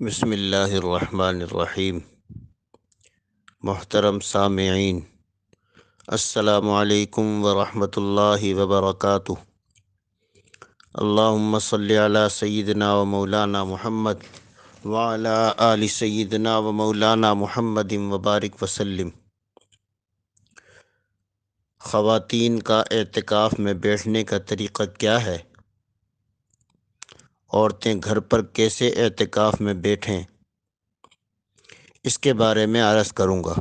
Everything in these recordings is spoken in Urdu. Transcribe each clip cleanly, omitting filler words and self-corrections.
بسم اللہ الرحمن الرحیم۔ محترم سامعین، السلام علیکم ورحمۃ اللہ وبرکاتہ۔ اللہم صلی علی سیدنا و مولانا محمد وعلی آل سیدنا و مولانا محمد وبارک وسلم۔ خواتین کا اعتکاف میں بیٹھنے کا طریقہ کیا ہے؟ عورتیں گھر پر کیسے اعتکاف میں بیٹھیں، اس کے بارے میں عرض کروں گا۔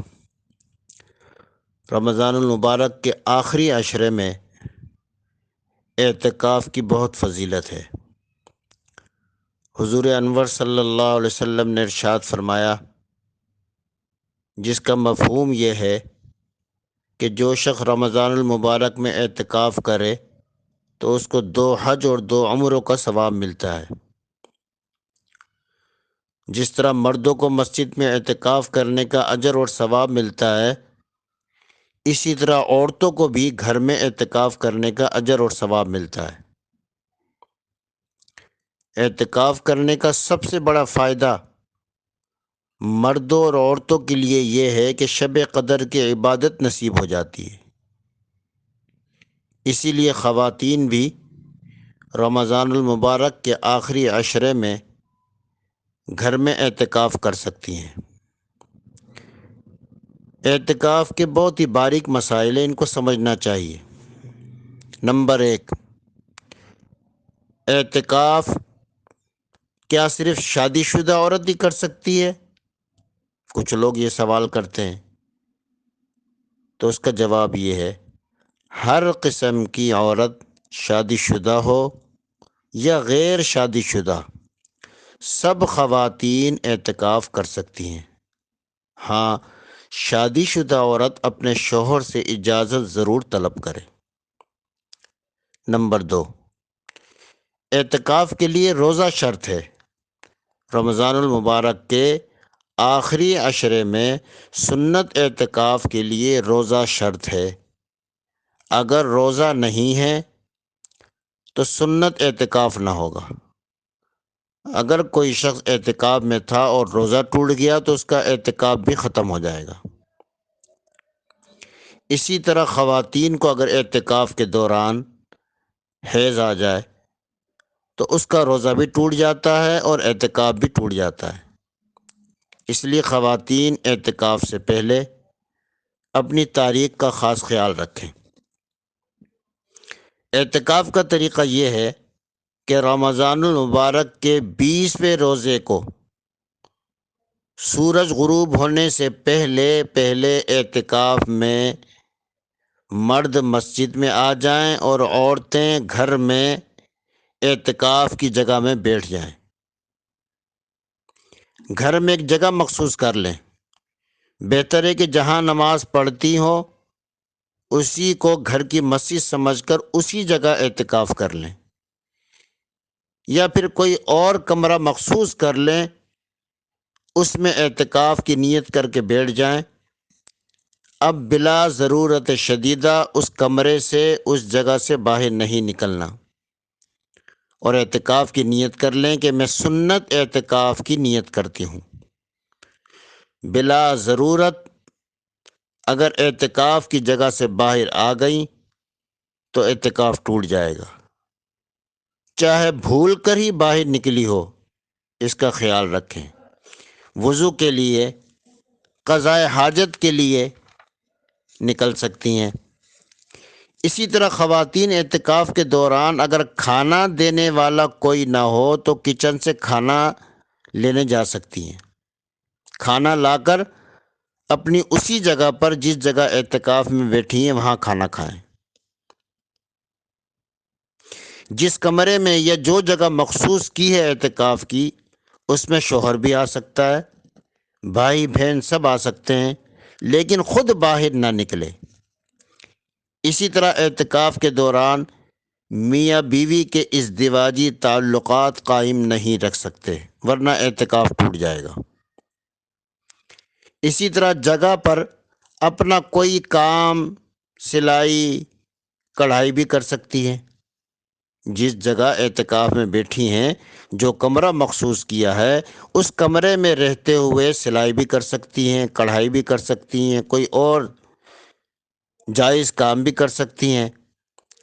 رمضان المبارک کے آخری عشرے میں اعتکاف کی بہت فضیلت ہے۔ حضور انور صلی اللہ علیہ وسلم نے ارشاد فرمایا، جس کا مفہوم یہ ہے کہ جو شخص رمضان المبارک میں اعتکاف کرے تو اس کو 2 حج اور 2 عمروں کا ثواب ملتا ہے۔ جس طرح مردوں کو مسجد میں اعتکاف کرنے کا اجر اور ثواب ملتا ہے، اسی طرح عورتوں کو بھی گھر میں اعتکاف کرنے کا اجر اور ثواب ملتا ہے۔ اعتکاف کرنے کا سب سے بڑا فائدہ مردوں اور عورتوں کے لیے یہ ہے کہ شب قدر کی عبادت نصیب ہو جاتی ہے۔ اسی لیے خواتین بھی رمضان المبارک کے آخری عشرے میں گھر میں اعتکاف کر سکتی ہیں۔ اعتکاف کے بہت ہی باریک مسائل ہیں، ان کو سمجھنا چاہیے۔ نمبر 1، اعتکاف کیا صرف شادی شدہ عورت ہی کر سکتی ہے؟ کچھ لوگ یہ سوال کرتے ہیں، تو اس کا جواب یہ ہے، ہر قسم کی عورت، شادی شدہ ہو یا غیر شادی شدہ، سب خواتین اعتکاف کر سکتی ہیں۔ ہاں، شادی شدہ عورت اپنے شوہر سے اجازت ضرور طلب کرے۔ نمبر 2، اعتکاف کے لیے روزہ شرط ہے۔ رمضان المبارک کے آخری عشرے میں سنت اعتکاف کے لیے روزہ شرط ہے۔ اگر روزہ نہیں ہے تو سنت اعتکاف نہ ہوگا۔ اگر کوئی شخص اعتکاف میں تھا اور روزہ ٹوٹ گیا تو اس کا اعتکاف بھی ختم ہو جائے گا۔ اسی طرح خواتین کو اگر اعتکاف کے دوران حیض آ جائے تو اس کا روزہ بھی ٹوٹ جاتا ہے اور اعتکاف بھی ٹوٹ جاتا ہے۔ اس لیے خواتین اعتکاف سے پہلے اپنی تاریخ کا خاص خیال رکھیں۔ اعتکاف کا طریقہ یہ ہے کہ رمضان المبارک کے 20ویں روزے کو سورج غروب ہونے سے پہلے اعتکاف میں مرد مسجد میں آ جائیں اور عورتیں گھر میں اعتکاف کی جگہ میں بیٹھ جائیں۔ گھر میں ایک جگہ مخصوص کر لیں۔ بہتر ہے کہ جہاں نماز پڑھتی ہو اسی کو گھر کی مسجد سمجھ کر اسی جگہ اعتکاف کر لیں، یا پھر کوئی اور کمرہ مخصوص کر لیں، اس میں اعتکاف کی نیت کر کے بیٹھ جائیں۔ اب بلا ضرورت شدیدہ اس کمرے سے، اس جگہ سے باہر نہیں نکلنا، اور اعتکاف کی نیت کر لیں کہ میں سنت اعتکاف کی نیت کرتی ہوں۔ بلا ضرورت اگر اعتکاف کی جگہ سے باہر آ گئیں تو اعتکاف ٹوٹ جائے گا، چاہے بھول کر ہی باہر نکلی ہو، اس کا خیال رکھیں۔ وضو کے لیے، قضاء حاجت کے لیے نکل سکتی ہیں۔ اسی طرح خواتین اعتکاف کے دوران اگر کھانا دینے والا کوئی نہ ہو تو کچن سے کھانا لینے جا سکتی ہیں۔ کھانا لا کر اپنی اسی جگہ پر جس جگہ اعتکاف میں بیٹھی ہیں وہاں کھانا کھائیں۔ جس کمرے میں یا جو جگہ مخصوص کی ہے اعتکاف کی، اس میں شوہر بھی آ سکتا ہے، بھائی بہن سب آ سکتے ہیں، لیکن خود باہر نہ نکلے۔ اسی طرح اعتکاف کے دوران میاں بیوی کے ازدواجی تعلقات قائم نہیں رکھ سکتے، ورنہ اعتکاف ٹوٹ جائے گا۔ اسی طرح جگہ پر اپنا کوئی کام، سلائی، کڑھائی بھی کر سکتی ہے، جس جگہ اعتکاف میں بیٹھی ہیں، جو کمرہ مخصوص کیا ہے، اس کمرے میں رہتے ہوئے سلائی بھی کر سکتی ہیں، کڑھائی بھی کر سکتی ہیں، کوئی اور جائز کام بھی کر سکتی ہیں۔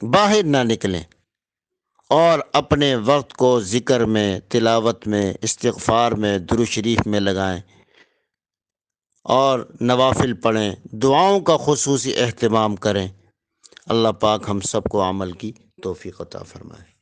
باہر نہ نکلیں اور اپنے وقت کو ذکر میں، تلاوت میں، استغفار میں، درود شریف میں لگائیں اور نوافل پڑھیں، دعاؤں کا خصوصی اہتمام کریں۔ اللہ پاک ہم سب کو عمل کی توفیق عطا فرمائے۔